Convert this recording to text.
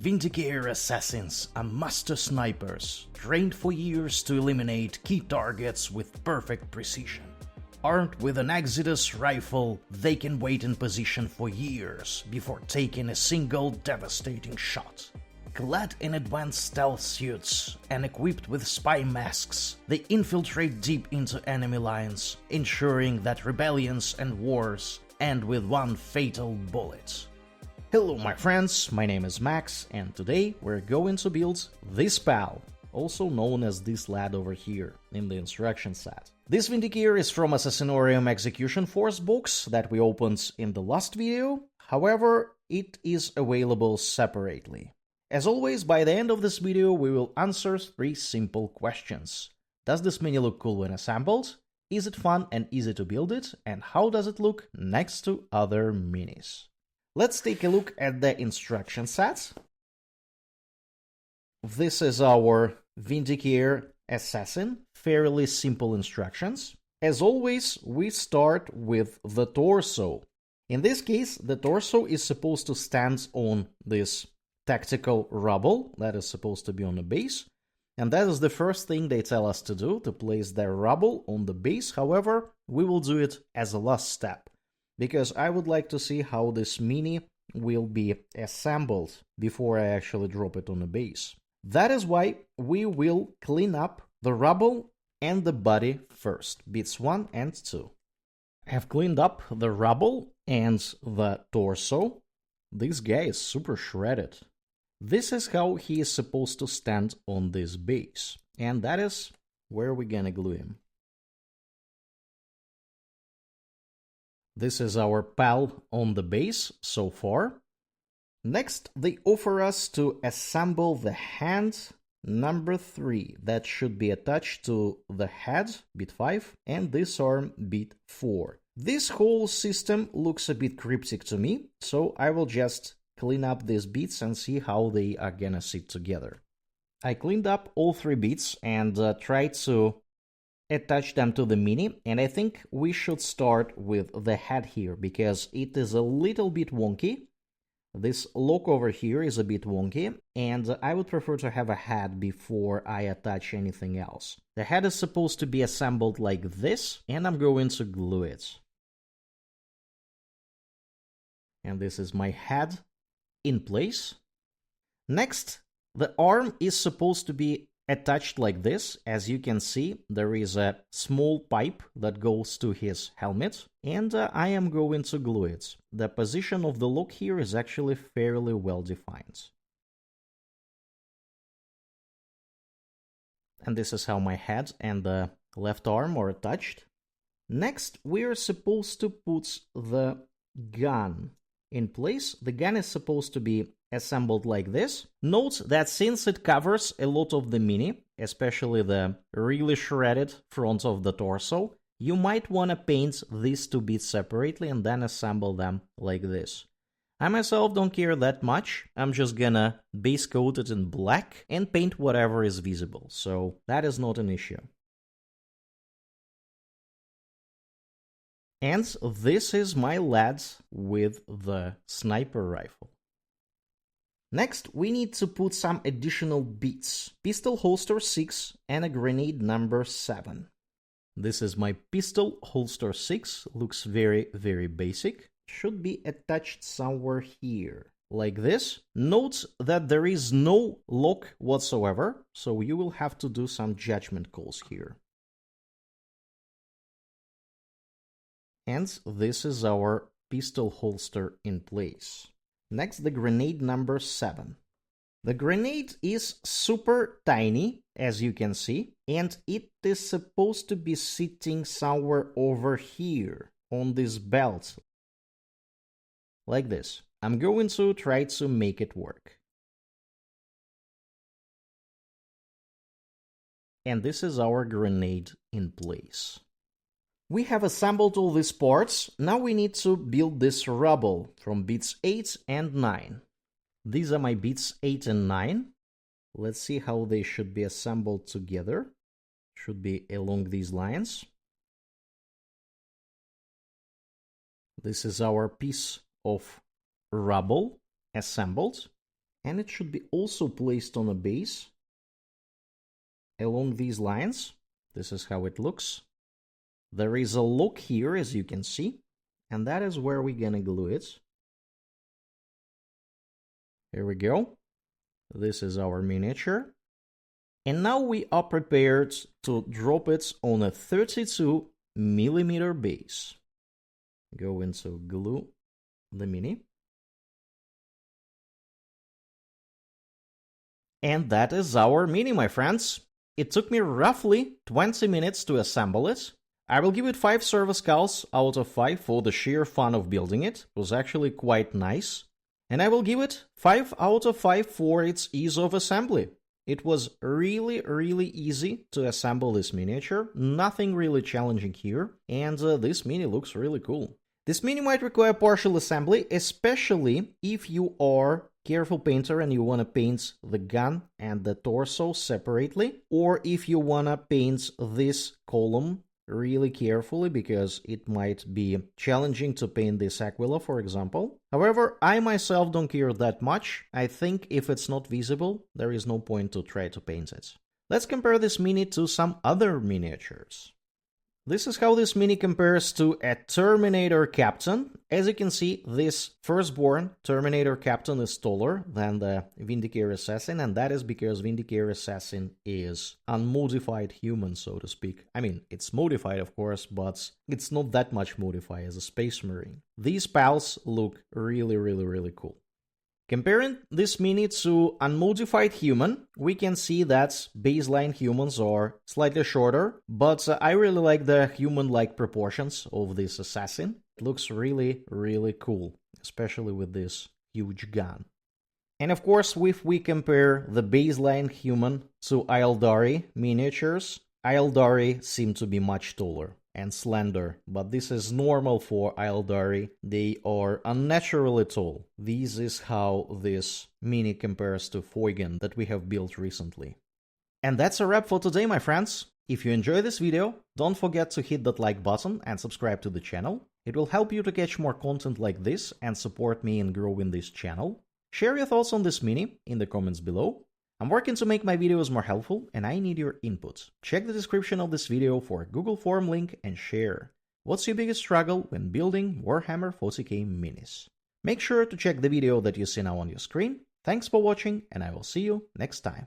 Vindicare Assassins are master snipers, trained for years to eliminate key targets with perfect precision. Armed with an Exitus Rifle, they can wait in position for years before taking a single devastating shot. Clad in advanced stealth suits and equipped with spy masks, they infiltrate deep into enemy lines, ensuring that rebellions and wars end with one fatal bullet. Hello my friends, my name is Max, and today we're going to build this pal, also known as this lad over here in the instruction set. This Vindicare is from Assassinorum Execution Force box that we opened in the last video, however, it is available separately. As always, by the end of this video we will answer 3 simple questions. Does this mini look cool when assembled? Is it fun and easy to build it? And how does it look next to other minis? Let's take a look at the instruction set. This is our Vindicare Assassin, fairly simple instructions. As always, we start with the torso. In this case, the torso is supposed to stand on this tactical rubble that is supposed to be on the base. And that is the first thing they tell us to do, to place the rubble on the base. However, we will do it as a last step, because I would like to see how this mini will be assembled before I actually drop it on the base. That is why we will clean up the rubble and the body first, bits 1 and 2. I have cleaned up the rubble and the torso. This guy is super shredded. This is how he is supposed to stand on this base, and that is where we're gonna glue him. This is our pal on the base so far. Next, they offer us to assemble the hand number 3 that should be attached to the head, bit 5, and this arm, bit 4. This whole system looks a bit cryptic to me, so I will just clean up these bits and see how they are gonna sit together. I cleaned up all 3 bits and tried to attach them to the mini, and I think we should start with the head here because it is a little bit wonky. This lock over here is a bit wonky, and I would prefer to have a head before I attach anything else. The head is supposed to be assembled like this, and I'm going to glue it. And this is my head in place. Next, the arm is supposed to be attached like this. As you can see, there is a small pipe that goes to his helmet, and I am going to glue it. The position of the lock here is actually fairly well defined. And this is how my head and the left arm are attached. Next, we are supposed to put the gun in place. The gun is supposed to be assembled like this. Note that since it covers a lot of the mini, especially the really shredded front of the torso, you might want to paint these 2 bits separately and then assemble them like this. I myself don't care that much. I'm just gonna base coat it in black and paint whatever is visible, so that is not an issue. And this is my lad with the sniper rifle. Next, we need to put some additional bits. Pistol holster 6 and a grenade number 7. This is my pistol holster 6. Looks very, very basic. Should be attached somewhere here, like this. Note that there is no lock whatsoever, so you will have to do some judgment calls here. And this is our pistol holster in place. Next, the grenade number 7. The grenade is super tiny, as you can see, and it is supposed to be sitting somewhere over here on this belt. Like this. I'm going to try to make it work. And this is our grenade in place. We have assembled all these parts. Now we need to build this rubble from bits 8 and 9. These are my bits 8 and 9. Let's see how they should be assembled together. Should be along these lines. This is our piece of rubble assembled. And it should be also placed on a base along these lines. This is how it looks. There is a lock here, as you can see, and that is where we're gonna glue it. Here we go. This is our miniature. And now we are prepared to drop it on a 32mm base. Go into glue the mini. And that is our mini, my friends. It took me roughly 20 minutes to assemble it. I will give it 5 service skulls out of 5 for the sheer fun of building it. It was actually quite nice. And I will give it 5 out of 5 for its ease of assembly. It was really easy to assemble this miniature. Nothing really challenging here. And this mini looks really cool. This mini might require partial assembly, especially if you are careful painter and you want to paint the gun and the torso separately, or if you want to paint this column really carefully because it might be challenging to paint this aquila, for example. However, I myself don't care that much. I think if it's not visible, there is no point to try to paint it. Let's compare this mini to some other miniatures. This is how this mini compares to a Terminator Captain. As you can see, this firstborn Terminator Captain is taller than the Vindicare Assassin, and that is because Vindicare Assassin is unmodified human, so to speak. I mean, it's modified, of course, but it's not that much modified as a Space Marine. These pals look really cool. Comparing this mini to unmodified human, we can see that baseline humans are slightly shorter, but I really like the human-like proportions of this assassin. It looks really cool, especially with this huge gun. And of course, if we compare the baseline human to Aeldari miniatures, Aeldari seem to be much taller and slender, but this is normal for Aeldari. They are unnaturally tall. This is how this mini compares to Foigen that we have built recently. And that's a wrap for today, my friends. If you enjoyed this video, don't forget to hit that like button and subscribe to the channel. It will help you to catch more content like this and support me in growing this channel. Share your thoughts on this mini in the comments below. I'm working to make my videos more helpful, and I need your input. Check the description of this video for a Google form link and share. What's your biggest struggle when building Warhammer 40k minis? Make sure to check the video that you see now on your screen. Thanks for watching, and I will see you next time.